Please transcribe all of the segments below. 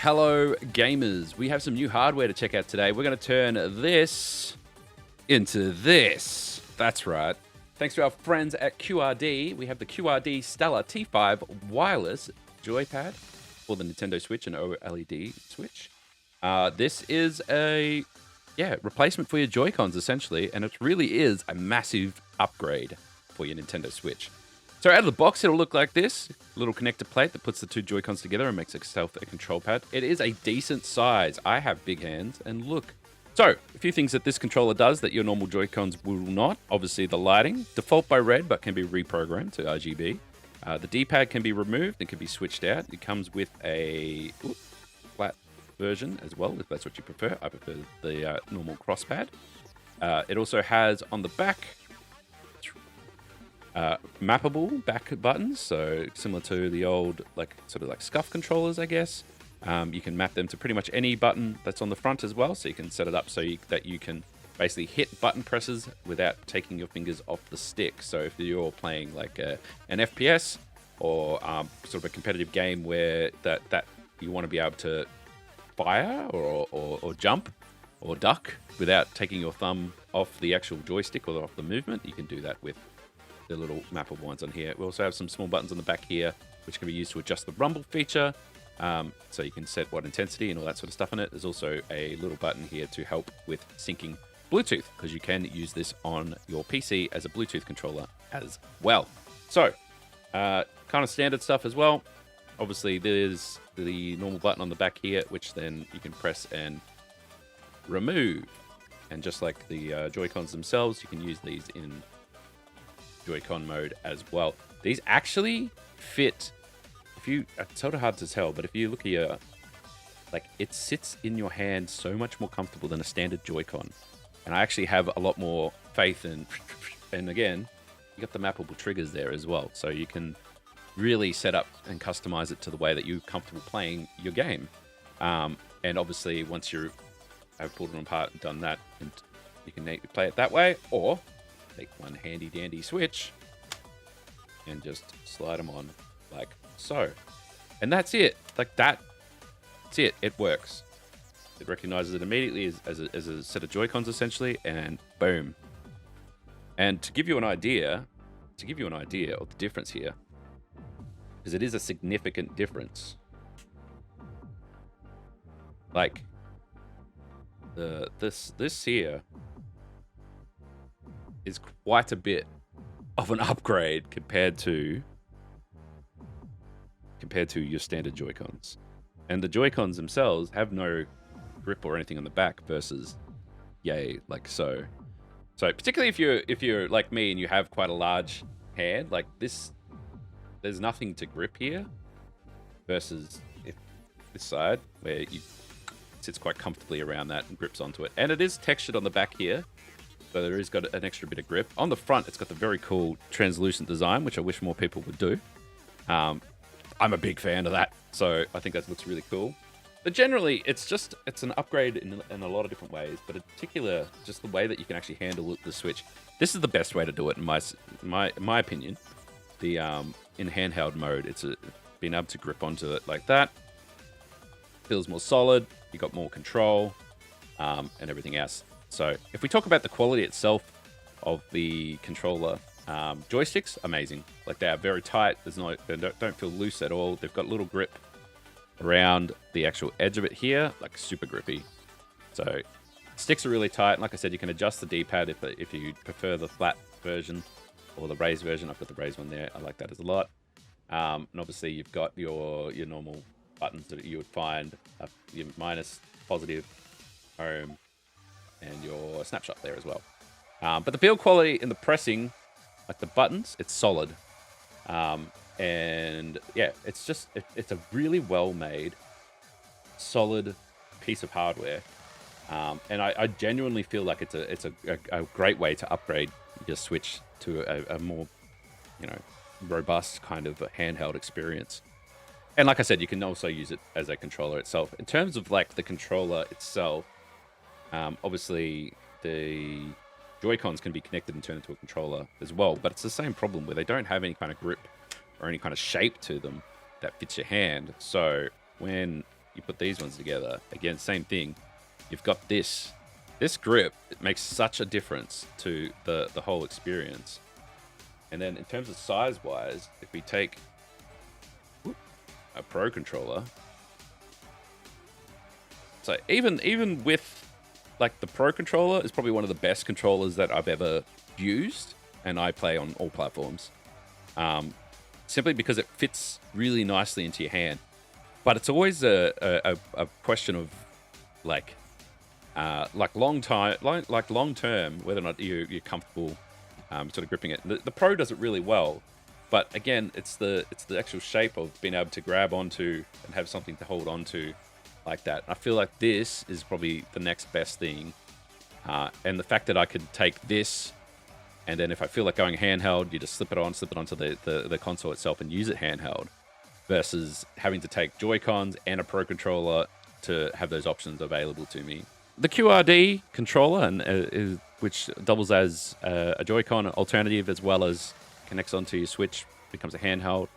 Hello, gamers. We have some new hardware to check out today. We're going to turn this into this. That's right. Thanks to our friends at QRD, we have the QRD Stellar T5 wireless joypad for the Nintendo Switch and OLED Switch. This is a replacement for your Joy-Cons, essentially, and it really is a massive upgrade for your Nintendo Switch. So out of the box, it'll look like this. A little connector plate that puts the two Joy-Cons together and makes itself a control pad. It is a decent size. I have big hands, and look. So, a few things that this controller does that your normal Joy-Cons will not. Obviously, the lighting. Default by red, but can be reprogrammed to RGB. The D-pad can be removed and can be switched out. It comes with a flat version as well, if that's what you prefer. I prefer the normal cross pad. It also has, on the back, mappable back buttons, so similar to the old sort of scuff controllers, I guess. You can map them to pretty much any button that's on the front as well, so you can set it up so that you can basically hit button presses without taking your fingers off the stick. So if you're playing like an FPS or sort of a competitive game where that you want to be able to fire or jump or duck without taking your thumb off the actual joystick or off the movement, you can do that with the little mappable ones on here. We also have some small buttons on the back here, which can be used to adjust the rumble feature. So you can set what intensity and all that sort of stuff in it. There's also a little button here to help with syncing Bluetooth, because you can use this on your PC as a Bluetooth controller as well. So, kind of standard stuff as well. Obviously, there's the normal button on the back here, which then you can press and remove. And just like the Joy-Cons themselves, you can use these in Joy-Con mode as well. These actually fit, it's sort of hard to tell, but if you look here, it sits in your hand so much more comfortable than a standard Joy-Con. And I actually have a lot more faith in, and again, you got the mappable triggers there as well. So you can really set up and customize it to the way that you're comfortable playing your game. And obviously, once you have pulled it apart and done that, and you can play it that way, or take one handy dandy Switch and just slide them on like so. And that's it. That's it. It works. It recognizes it immediately as a set of Joy-Cons, essentially, and boom. And to give you an idea of the difference here, because it is a significant difference. This here is quite a bit of an upgrade compared to your standard Joy-Cons. And the Joy-Cons themselves have no grip or anything on the back versus like so. So particularly if you're like me and you have quite a large hand like this, there's nothing to grip here versus this side where it sits quite comfortably around that and grips onto it. And it is textured on the back here, so there is got an extra bit of grip. On the front, it's got the very cool translucent design, which I wish more people would do. I'm a big fan of that, so I think that looks really cool. But generally, it's an upgrade in a lot of different ways, but in particular, just the way that you can actually handle the Switch. This is the best way to do it, in my opinion. The in handheld mode, it's being able to grip onto it like that. Feels more solid. You got more control, and everything else. So if we talk about the quality itself of the controller, joysticks, amazing. They are very tight. They don't feel loose at all. They've got a little grip around the actual edge of it here, super grippy. So sticks are really tight. And like I said, you can adjust the D-pad if you prefer the flat version or the raised version. I've got the raised one there. I like that as a lot. And obviously you've got your normal buttons that you would find, your minus, positive, home, and your snapshot there as well. But the build quality in the pressing, the buttons, it's solid. And yeah, it's a really well-made, solid piece of hardware. And I genuinely feel like it's a great way to upgrade your Switch to a more, robust kind of handheld experience. And like I said, you can also use it as a controller itself. In terms of the controller itself, obviously the Joy-Cons can be connected and turned into a controller as well, but it's the same problem where they don't have any kind of grip or any kind of shape to them that fits your hand. So when you put these ones together, again, same thing. You've got this grip. It makes such a difference to the whole experience. And then in terms of size-wise, if we take a Pro controller, so even with like the Pro controller is probably one of the best controllers that I've ever used, and I play on all platforms. Simply because it fits really nicely into your hand. But it's always a question of like long term, whether or not you're comfortable sort of gripping it. The Pro does it really well, but again, it's the actual shape of being able to grab onto and have something to hold onto like that. I feel like this is probably the next best thing, and the fact that I could take this, and then if I feel like going handheld, you just slip it onto the console itself and use it handheld, versus having to take Joy-Cons and a Pro controller to have those options available to me. The QRD controller, which doubles as a Joy-Con alternative as well as connects onto your Switch, becomes a handheld,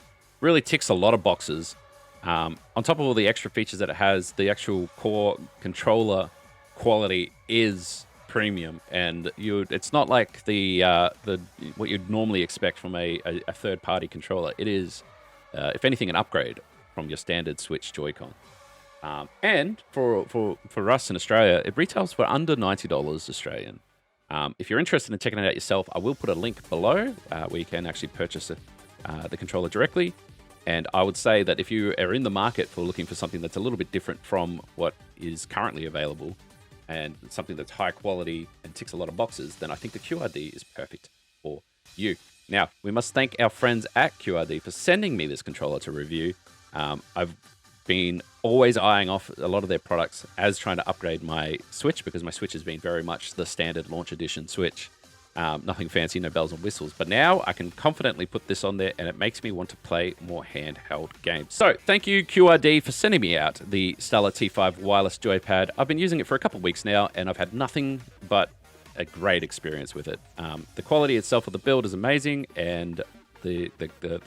really ticks a lot of boxes. On top of all the extra features that it has, the actual core controller quality is premium, and it's not like the what you'd normally expect from a third-party controller. It is, if anything, an upgrade from your standard Switch Joy-Con. And for us in Australia, it retails for under $90 Australian. If you're interested in checking it out yourself, I will put a link below where you can actually purchase the controller directly. And I would say that if you are in the market for looking for something that's a little bit different from what is currently available, and something that's high quality and ticks a lot of boxes, then I think the QRD is perfect for you. Now, we must thank our friends at QRD for sending me this controller to review. I've been always eyeing off a lot of their products as trying to upgrade my Switch, because my Switch has been very much the standard launch edition Switch. Nothing fancy, no bells and whistles. But now I can confidently put this on there, and it makes me want to play more handheld games. So thank you, QRD, for sending me out the Stellar T5 wireless joypad. I've been using it for a couple of weeks now, and I've had nothing but a great experience with it. The quality itself of the build is amazing, and the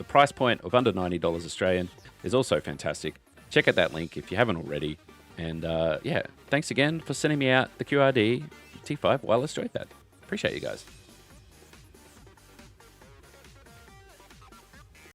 price point of under $90 Australian is also fantastic. Check out that link if you haven't already. And yeah, thanks again for sending me out the QRD T5 wireless joypad. Appreciate you guys.